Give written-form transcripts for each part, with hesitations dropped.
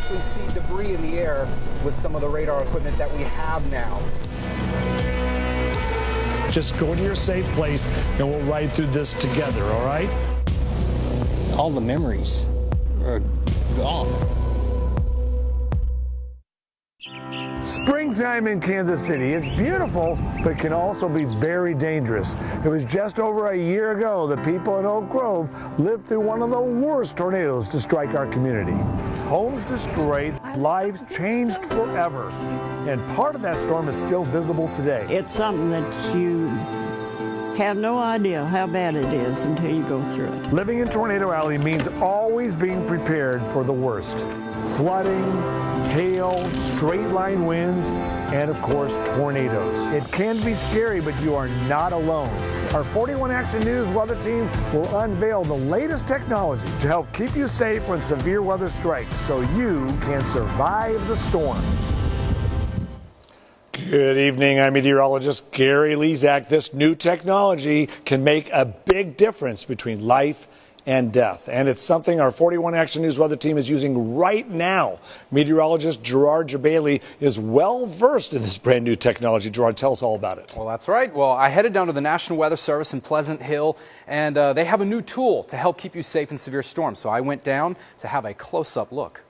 actually see debris in the air with some of the radar equipment that we have now. Just go to your safe place and we'll ride through this together, all right? All the memories are gone. Springtime in Kansas City. It's beautiful, but can also be very dangerous. It was just over a year ago that people in Oak Grove lived through one of the worst tornadoes to strike our community. Homes destroyed, lives changed forever. And part of that storm is still visible today. It's something that you have no idea how bad it is until you go through it. Living in Tornado Alley means always being prepared for the worst. Flooding, hail, straight line winds, and of course, tornadoes. It can be scary, but you are not alone. Our 41 Action News weather team will unveil the latest technology to help keep you safe when severe weather strikes so you can survive the storm. Good evening, I'm meteorologist Gary Lezak. This new technology can make a big difference between life and death, and it's something our 41 Action News weather team is using right now. Meteorologist Gerard Jabali is well versed in this brand new technology. Gerard, tell us all about it. Well, that's right. Well, I headed down to the National Weather Service in Pleasant Hill, and they have a new tool to help keep you safe in severe storms. So I went down to have a close-up look.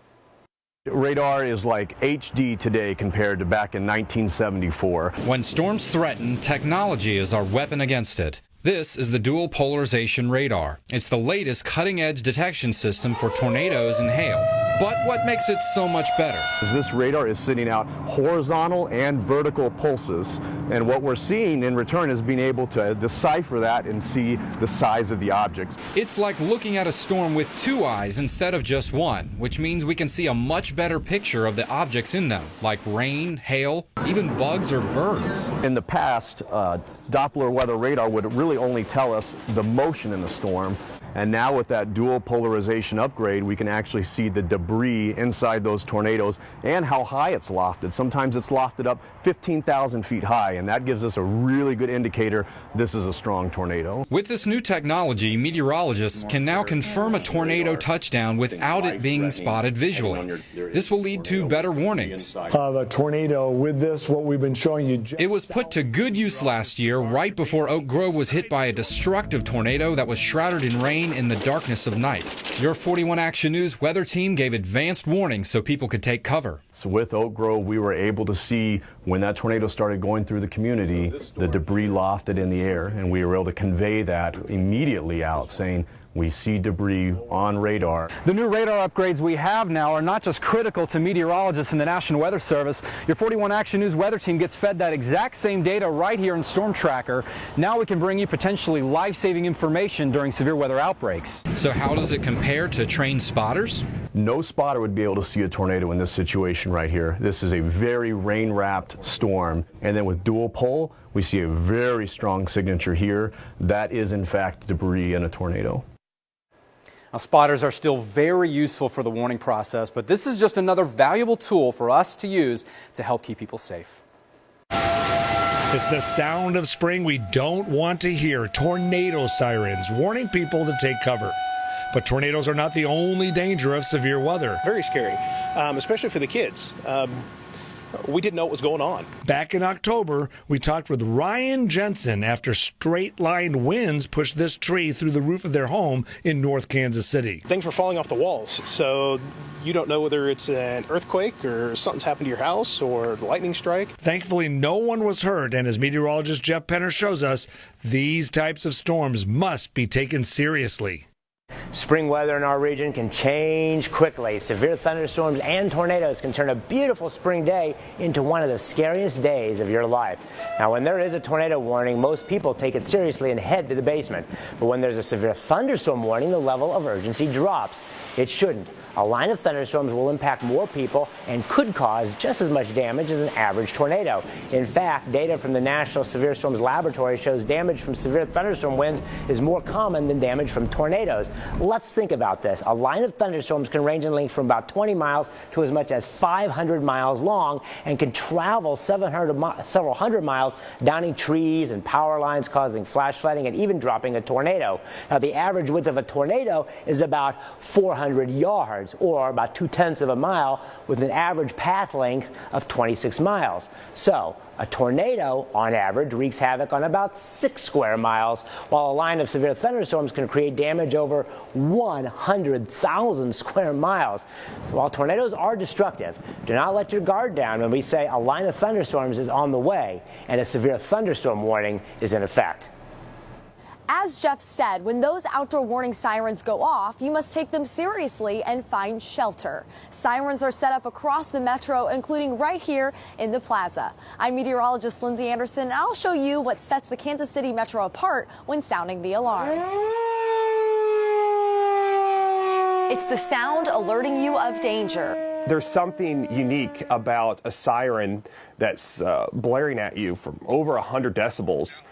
Radar is like HD today compared to back in 1974. When storms threaten, technology is our weapon against it. This is the dual polarization radar. It's the latest cutting-edge detection system for tornadoes and hail. But what makes it so much better? This radar is sending out horizontal and vertical pulses, and what we're seeing in return is being able to decipher that and see the size of the objects. It's like looking at a storm with two eyes instead of just one, which means we can see a much better picture of the objects in them, like rain, hail, even bugs or birds. In the past, Doppler weather radar would really only tell us the motion in the storm. And now with that dual polarization upgrade, we can actually see the debris inside those tornadoes and how high it's lofted. Sometimes it's lofted up 15,000 feet high, and that gives us a really good indicator this is a strong tornado. With this new technology, meteorologists can now confirm a tornado touchdown without it being spotted visually. This will lead to better warnings. Of a tornado with this, what we've been showing you. It was put to good use last year, right before Oak Grove was hit by a destructive tornado that was shrouded in rain in the darkness of night. Your 41 Action News weather team gave advanced warnings so people could take cover. So with Oak Grove, we were able to see when that tornado started going through the community, the debris lofted in the air, and we were able to convey that immediately out, saying we see debris on radar. The new radar upgrades we have now are not just critical to meteorologists in the National Weather Service. Your 41 Action News weather team gets fed that exact same data right here in Storm Tracker. Now we can bring you potentially life-saving information during severe weather outbreaks. So how does it compare to trained spotters? No spotter would be able to see a tornado in this situation right here. This is a very rain-wrapped storm, and then with dual pol, we see a very strong signature here. That is in fact debris in a tornado. Now, spotters are still very useful for the warning process, but this is just another valuable tool for us to use to help keep people safe. It's the sound of spring we don't want to hear. Tornado sirens warning people to take cover. But tornadoes are not the only danger of severe weather. Very scary, especially for the kids. We didn't know what was going on. Back in October, we talked with Ryan Jensen after straight-line winds pushed this tree through the roof of their home in North Kansas City. Things were falling off the walls, so you don't know whether it's an earthquake or something's happened to your house or lightning strike. Thankfully, no one was hurt, and as meteorologist Jeff Penner shows us, these types of storms must be taken seriously. Spring weather in our region can change quickly. Severe thunderstorms and tornadoes can turn a beautiful spring day into one of the scariest days of your life. Now, when there is a tornado warning, most people take it seriously and head to the basement. But when there's a severe thunderstorm warning, the level of urgency drops. It shouldn't. A line of thunderstorms will impact more people and could cause just as much damage as an average tornado. In fact, data from the National Severe Storms Laboratory shows damage from severe thunderstorm winds is more common than damage from tornadoes. Let's think about this. A line of thunderstorms can range in length from about 20 miles to as much as 500 miles long and can travel several hundred miles, downing trees and power lines, causing flash flooding and even dropping a tornado. Now, the average width of a tornado is about 400 100 yards, or about 2/10 of a mile, with an average path length of 26 miles. So a tornado, on average, wreaks havoc on about 6 square miles, while a line of severe thunderstorms can create damage over 100,000 square miles. So while tornadoes are destructive, do not let your guard down when we say a line of thunderstorms is on the way and a severe thunderstorm warning is in effect. As Jeff said, when those outdoor warning sirens go off, you must take them seriously and find shelter. Sirens are set up across the metro, including right here in the plaza. I'm meteorologist Lindsay Anderson, and I'll show you what sets the Kansas City Metro apart when sounding the alarm. It's the sound alerting you of danger. There's something unique about a siren that's blaring at you from over 100 decibels.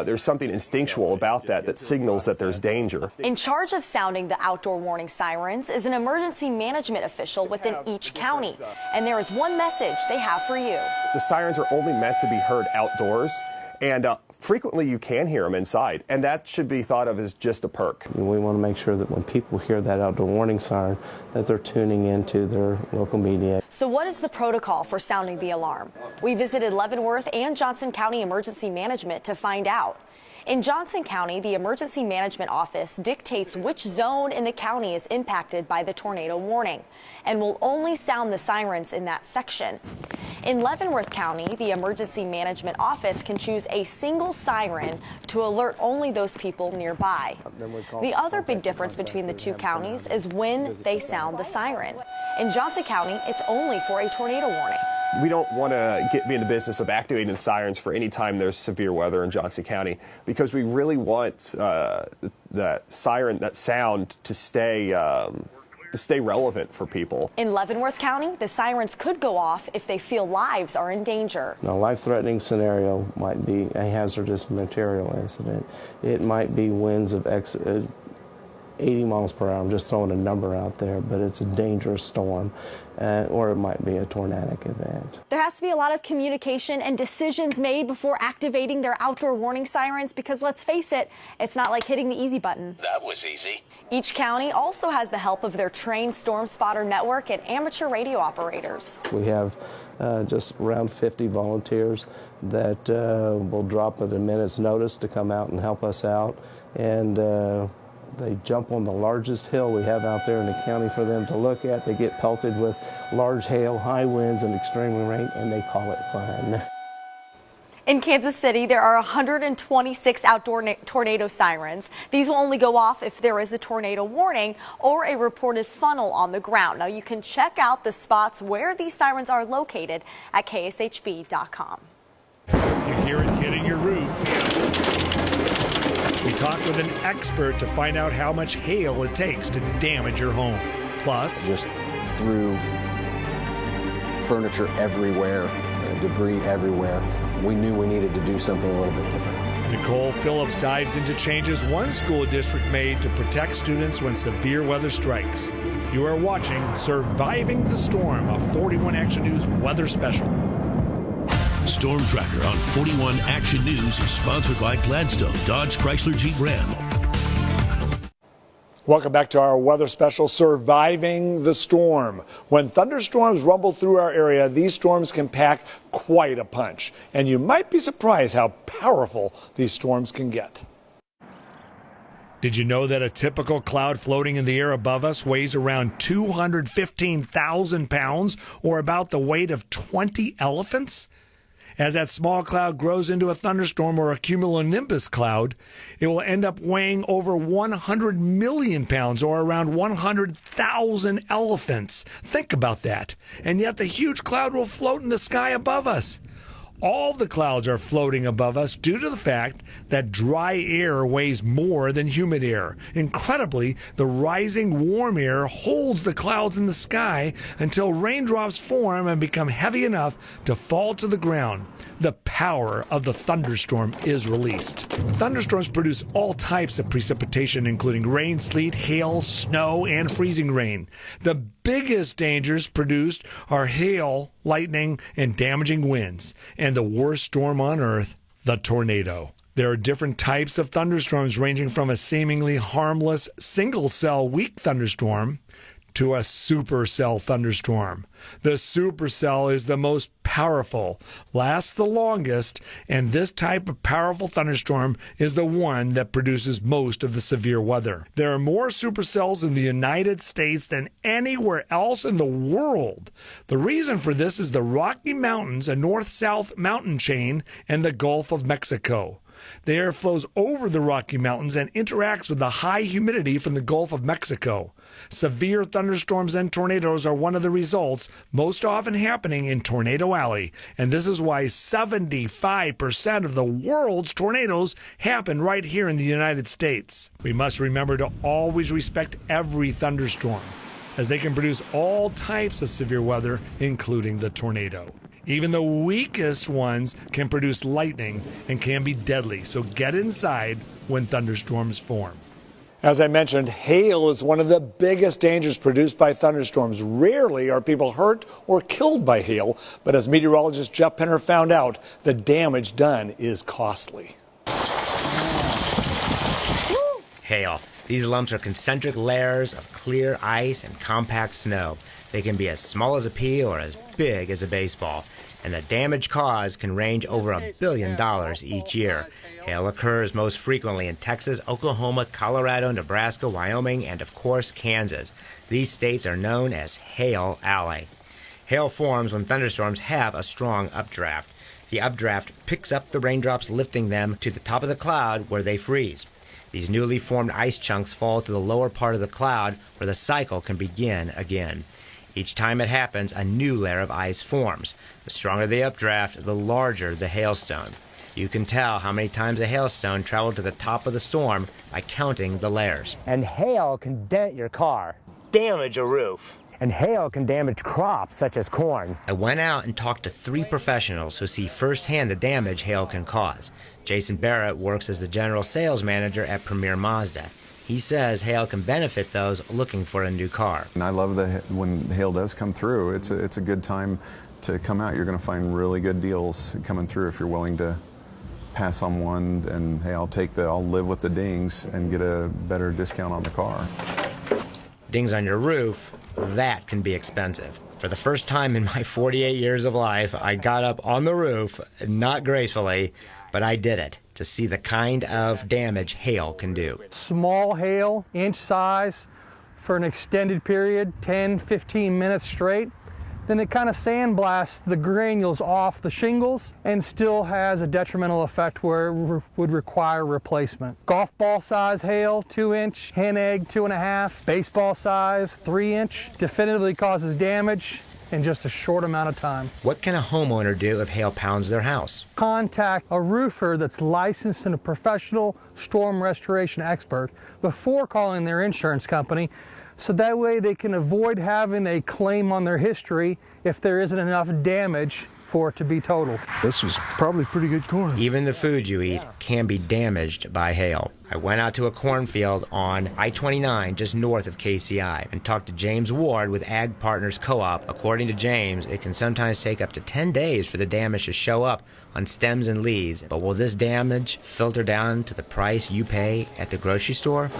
There's something instinctual about that signals that there's danger. In charge of sounding the outdoor warning sirens is an emergency management official within each county. And there is one message they have for you. The sirens are only meant to be heard outdoors, and frequently you can hear them inside, and that should be thought of as just a perk. We want to make sure that when people hear that outdoor warning siren, that they're tuning into their local media. So what is the protocol for sounding the alarm? We visited Leavenworth and Johnson County Emergency Management to find out. In Johnson County, the Emergency Management Office dictates which zone in the county is impacted by the tornado warning and will only sound the sirens in that section. In Leavenworth County, the Emergency Management Office can choose a single siren to alert only those people nearby. The other big difference between the two counties is when they sound the siren. In Johnson County, it's only for a tornado warning. We don't want to be in the business of activating the sirens for any time there's severe weather in Johnson County, because we really want that siren, that sound, to stay relevant for people. In Leavenworth County, the sirens could go off if they feel lives are in danger. A life-threatening scenario might be a hazardous material incident. It might be winds of 80 miles per hour. I'm just throwing a number out there, but it's a dangerous storm. Or it might be a tornadic event. There has to be a lot of communication and decisions made before activating their outdoor warning sirens, because let's face it, it's not like hitting the easy button. That was easy. Each county also has the help of their trained storm spotter network and amateur radio operators. We have just around 50 volunteers that will drop at a minute's notice to come out and help us out. And they jump on the largest hill we have out there in the county for them to look at. They get pelted with large hail, high winds, and extreme rain, and they call it fun. In Kansas City, there are 126 outdoor tornado sirens. These will only go off if there is a tornado warning or a reported funnel on the ground. Now, you can check out the spots where these sirens are located at kshb.com. You hear it hitting your roof. We talked with an expert to find out how much hail it takes to damage your home. Plus, just threw furniture everywhere, debris everywhere. We knew we needed to do something a little bit different. Nicole Phillips dives into changes one school district made to protect students when severe weather strikes. You are watching Surviving the Storm, a 41 Action News weather special. Storm Tracker on 41 Action News is sponsored by Gladstone Dodge Chrysler Jeep Ram. Welcome back to our weather special, Surviving the Storm. When thunderstorms rumble through our area, these storms can pack quite a punch. And you might be surprised how powerful these storms can get. Did you know that a typical cloud floating in the air above us weighs around 215,000 pounds, or about the weight of 20 elephants? As that small cloud grows into a thunderstorm or a cumulonimbus cloud, it will end up weighing over 100 million pounds, or around 100,000 elephants. Think about that. And yet the huge cloud will float in the sky above us. All the clouds are floating above us due to the fact that dry air weighs more than humid air. Incredibly, the rising warm air holds the clouds in the sky until raindrops form and become heavy enough to fall to the ground. The power of the thunderstorm is released. Thunderstorms produce all types of precipitation, including rain, sleet, hail, snow, and freezing rain. The biggest dangers produced are hail, lightning, and damaging winds, and the worst storm on earth, the tornado. There are different types of thunderstorms ranging from a seemingly harmless single-cell weak thunderstorm to a supercell thunderstorm. The supercell is the most powerful, lasts the longest, and this type of powerful thunderstorm is the one that produces most of the severe weather. There are more supercells in the United States than anywhere else in the world. The reason for this is the Rocky Mountains, a north-south mountain chain, and the Gulf of Mexico. The air flows over the Rocky Mountains and interacts with the high humidity from the Gulf of Mexico. Severe thunderstorms and tornadoes are one of the results, most often happening in Tornado Alley, and this is why 75% of the world's tornadoes happen right here in the United States. We must remember to always respect every thunderstorm, as they can produce all types of severe weather, including the tornado. Even the weakest ones can produce lightning and can be deadly, so get inside when thunderstorms form. As I mentioned, hail is one of the biggest dangers produced by thunderstorms. Rarely are people hurt or killed by hail, but as meteorologist Jeff Penner found out, the damage done is costly. Hail. These lumps are concentric layers of clear ice and compact snow. They can be as small as a pea or as big as a baseball, and the damage caused can range over $1 billion each year. Hail occurs most frequently in Texas, Oklahoma, Colorado, Nebraska, Wyoming, and of course Kansas. These states are known as Hail Alley. Hail forms when thunderstorms have a strong updraft. The updraft picks up the raindrops, lifting them to the top of the cloud where they freeze. These newly formed ice chunks fall to the lower part of the cloud where the cycle can begin again. Each time it happens, a new layer of ice forms. The stronger the updraft, the larger the hailstone. You can tell how many times a hailstone traveled to the top of the storm by counting the layers. And hail can dent your car, damage a roof, and hail can damage crops such as corn. I went out and talked to 3 professionals who see firsthand the damage hail can cause. Jason Barrett works as the general sales manager at Premier Mazda. He says hail can benefit those looking for a new car. And I love when hail does come through. It's a good time to come out. You're going to find really good deals coming through if you're willing to pass on one. And hey, I'll live with the dings and get a better discount on the car. Dings on your roof, that can be expensive. For the first time in my 48 years of life, I got up on the roof, not gracefully, but I did it to see the kind of damage hail can do. Small hail, inch size, for an extended period, 10, 15 minutes straight, then it kind of sandblasts the granules off the shingles and still has a detrimental effect where it would require replacement. Golf ball size hail, 2-inch, hen egg, 2.5, baseball size, 3-inch, definitively causes damage in just a short amount of time. What can a homeowner do if hail pounds their house? Contact a roofer that's licensed and a professional storm restoration expert before calling their insurance company, so that way they can avoid having a claim on their history if there isn't enough damage for it to be totaled. This was probably pretty good corn. Even the food you eat can be damaged by hail. I went out to a cornfield on I-29 just north of KCI and talked to James Ward with Ag Partners Co-op. According to James, it can sometimes take up to 10 days for the damage to show up on stems and leaves. But will this damage filter down to the price you pay at the grocery store?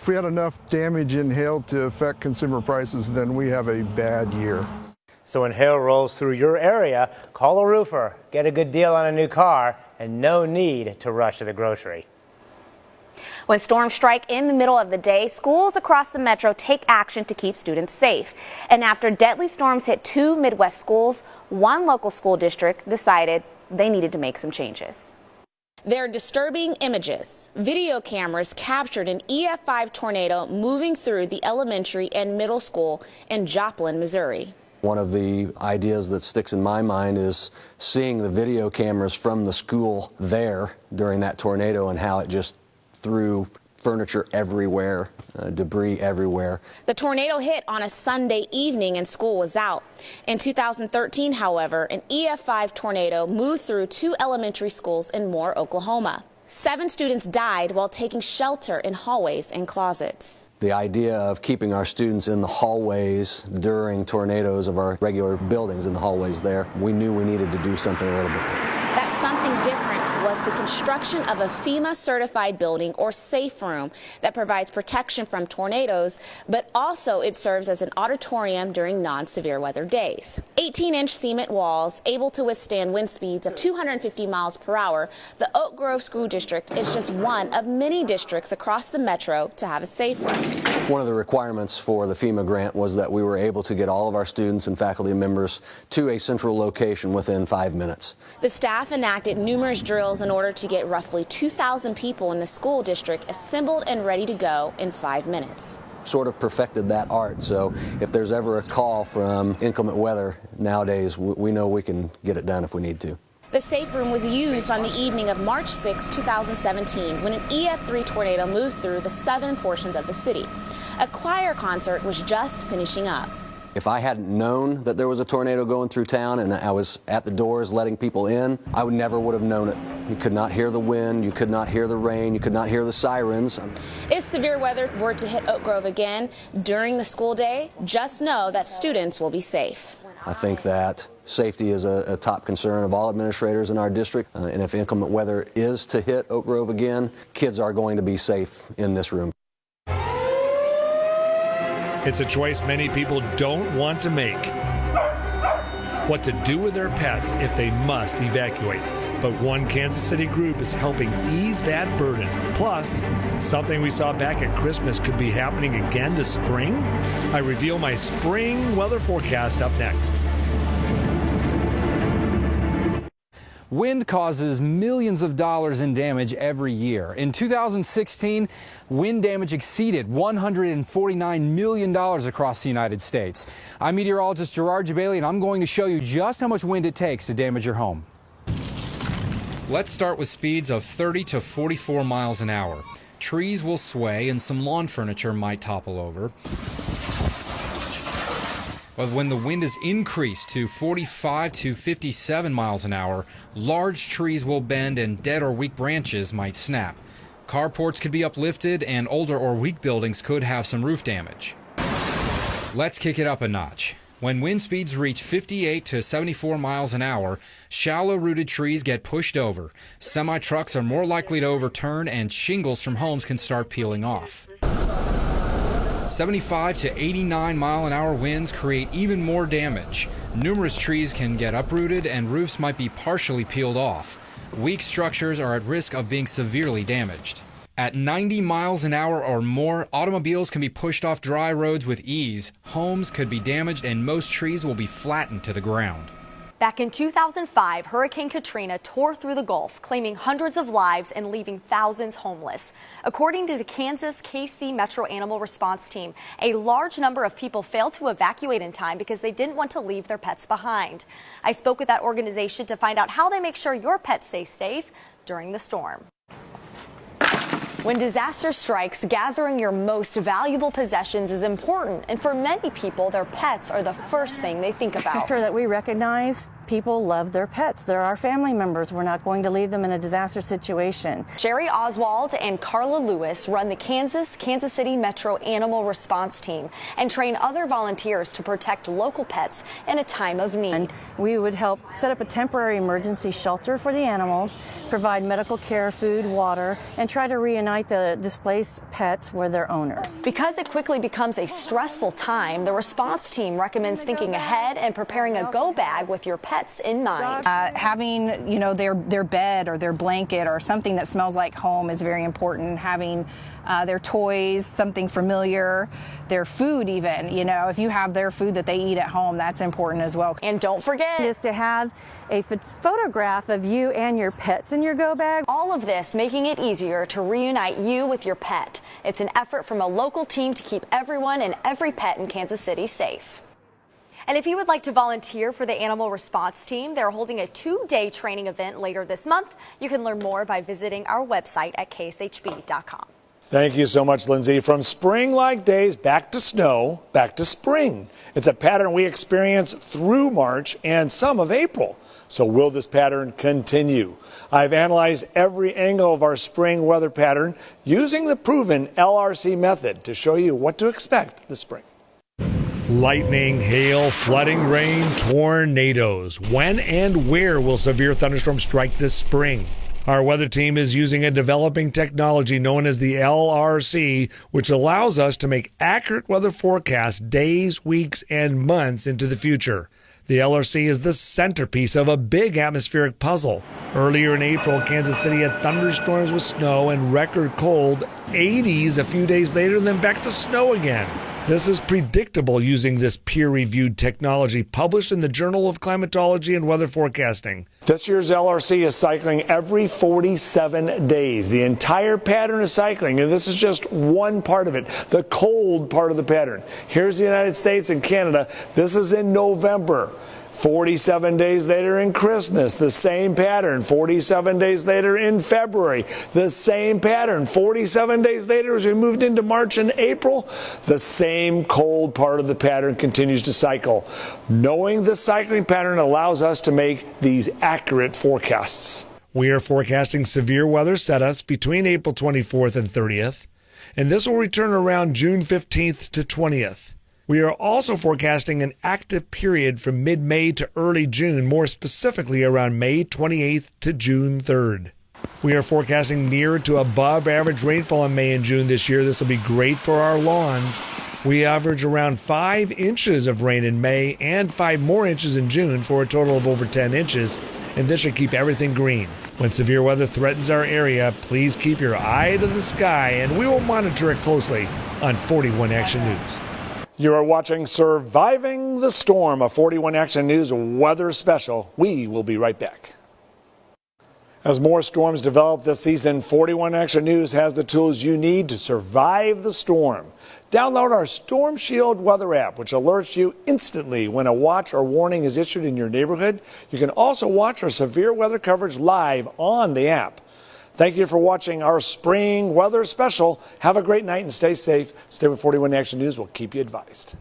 If we had enough damage in hail to affect consumer prices, then we have a bad year. So when hail rolls through your area, call a roofer, get a good deal on a new car, and no need to rush to the grocery. When storms strike in the middle of the day, schools across the metro take action to keep students safe. And after deadly storms hit 2 Midwest schools, one local school district decided they needed to make some changes. They're disturbing images. Video cameras captured an EF5 tornado moving through the elementary and middle school in Joplin, Missouri. One of the ideas that sticks in my mind is seeing the video cameras from the school there during that tornado and how it just threw furniture everywhere, debris everywhere. The tornado hit on a Sunday evening and school was out. In 2013, however, an EF5 tornado moved through 2 elementary schools in Moore, Oklahoma. 7 students died while taking shelter in hallways and closets. The idea of keeping our students in the hallways during tornadoes of our regular buildings in the hallways there, we knew we needed to do something a little bit different. That something different was the construction of a FEMA-certified building or safe room that provides protection from tornadoes, but also it serves as an auditorium during non-severe weather days. 18-inch cement walls able to withstand wind speeds of 250 miles per hour, the Oak Grove School District is just one of many districts across the metro to have a safe room. One of the requirements for the FEMA grant was that we were able to get all of our students and faculty members to a central location within 5 minutes. The staff enacted numerous drills in order to get roughly 2,000 people in the school district assembled and ready to go in 5 minutes. Sort of perfected that art, so if there's ever a call from inclement weather nowadays, we know we can get it done if we need to. The safe room was used on the evening of March 6, 2017, when an EF3 tornado moved through the southern portions of the city. A choir concert was just finishing up. If I hadn't known that there was a tornado going through town and I was at the doors letting people in, I never would have known it. You could not hear the wind, you could not hear the rain, you could not hear the sirens. If severe weather were to hit Oak Grove again during the school day, just know that students will be safe. I think that safety is a top concern of all administrators in our district, and if inclement weather is to hit Oak Grove again, kids are going to be safe in this room. It's a choice many people don't want to make. What to do with their pets if they must evacuate. But one Kansas City group is helping ease that burden. Plus, something we saw back at Christmas could be happening again this spring. I reveal my spring weather forecast up next. Wind causes millions of dollars in damage every year. In 2016, wind damage exceeded $149 million across the United States. I'm meteorologist Gerard Jabali, and I'm going to show you just how much wind it takes to damage your home. Let's start with speeds of 30 to 44 miles an hour. Trees will sway and some lawn furniture might topple over. But when the wind is increased to 45 to 57 miles an hour, large trees will bend and dead or weak branches might snap. Carports could be uplifted and older or weak buildings could have some roof damage. Let's kick it up a notch. When wind speeds reach 58 to 74 miles an hour, shallow-rooted trees get pushed over. Semi-trucks are more likely to overturn and shingles from homes can start peeling off. 75 to 89 mile an hour winds create even more damage. Numerous trees can get uprooted and roofs might be partially peeled off. Weak structures are at risk of being severely damaged. At 90 miles an hour or more, automobiles can be pushed off dry roads with ease. Homes could be damaged and most trees will be flattened to the ground. Back in 2005, Hurricane Katrina tore through the Gulf, claiming hundreds of lives and leaving thousands homeless. According to the Kansas KC Metro Animal Response Team, a large number of people failed to evacuate in time because they didn't want to leave their pets behind. I spoke with that organization to find out how they make sure your pets stay safe during the storm. When disaster strikes, gathering your most valuable possessions is important, and for many people, their pets are the first thing they think about. Make sure that we recognize people love their pets. They're our family members. We're not going to leave them in a disaster situation. Sherry Oswald and Carla Lewis run the Kansas City Metro Animal Response Team and train other volunteers to protect local pets in a time of need. And we would help set up a temporary emergency shelter for the animals, provide medical care, food, water, and try to reunite the displaced pets with their owners. Because it quickly becomes a stressful time, the response team recommends thinking ahead and preparing a go bag with your pets in mind. Having, you know, their bed or their blanket or something that smells like home is very important. Having their toys, something familiar, their food even, you know, if you have their food that they eat at home, that's important as well. And don't forget is to have a photograph of you and your pets in your go bag. All of this making it easier to reunite you with your pet. It's an effort from a local team to keep everyone and every pet in Kansas City safe. And if you would like to volunteer for the Animal Response Team, they're holding a 2-day training event later this month. You can learn more by visiting our website at kshb.com. Thank you so much, Lindsay. From spring-like days back to snow, back to spring. It's a pattern we experience through March and some of April. So will this pattern continue? I've analyzed every angle of our spring weather pattern using the proven LRC method to show you what to expect this spring. Lightning, hail, flooding, rain, tornadoes. When and where will severe thunderstorms strike this spring? Our weather team is using a developing technology known as the LRC, which allows us to make accurate weather forecasts days, weeks, and months into the future. The LRC is the centerpiece of a big atmospheric puzzle. Earlier in April, Kansas City had thunderstorms with snow and record cold 80s a few days later, then back to snow again. This is predictable using this peer-reviewed technology published in the Journal of Climatology and Weather Forecasting. This year's LRC is cycling every 47 days. The entire pattern is cycling, and this is just one part of it, the cold part of the pattern. Here's the United States and Canada. This is in November. 47 days later in Christmas, the same pattern. 47 days later in February, the same pattern. 47 days later as we moved into March and April, the same cold part of the pattern continues to cycle. Knowing the cycling pattern allows us to make these accurate forecasts. We are forecasting severe weather setups between April 24th and 30th, and this will return around June 15th to 20th. We are also forecasting an active period from mid-May to early June, more specifically around May 28th to June 3rd. We are forecasting near to above average rainfall in May and June this year. This will be great for our lawns. We average around 5 inches of rain in May and 5 more inches in June for a total of over 10 inches, and this should keep everything green. When severe weather threatens our area, please keep your eye to the sky, and we will monitor it closely on 41 Action News. You are watching Surviving the Storm, a 41 Action News weather special. We will be right back. As more storms develop this season, 41 Action News has the tools you need to survive the storm. Download our Storm Shield weather app, which alerts you instantly when a watch or warning is issued in your neighborhood. You can also watch our severe weather coverage live on the app. Thank you for watching our spring weather special. Have a great night and stay safe. Stay with 41 Action News. We'll keep you advised.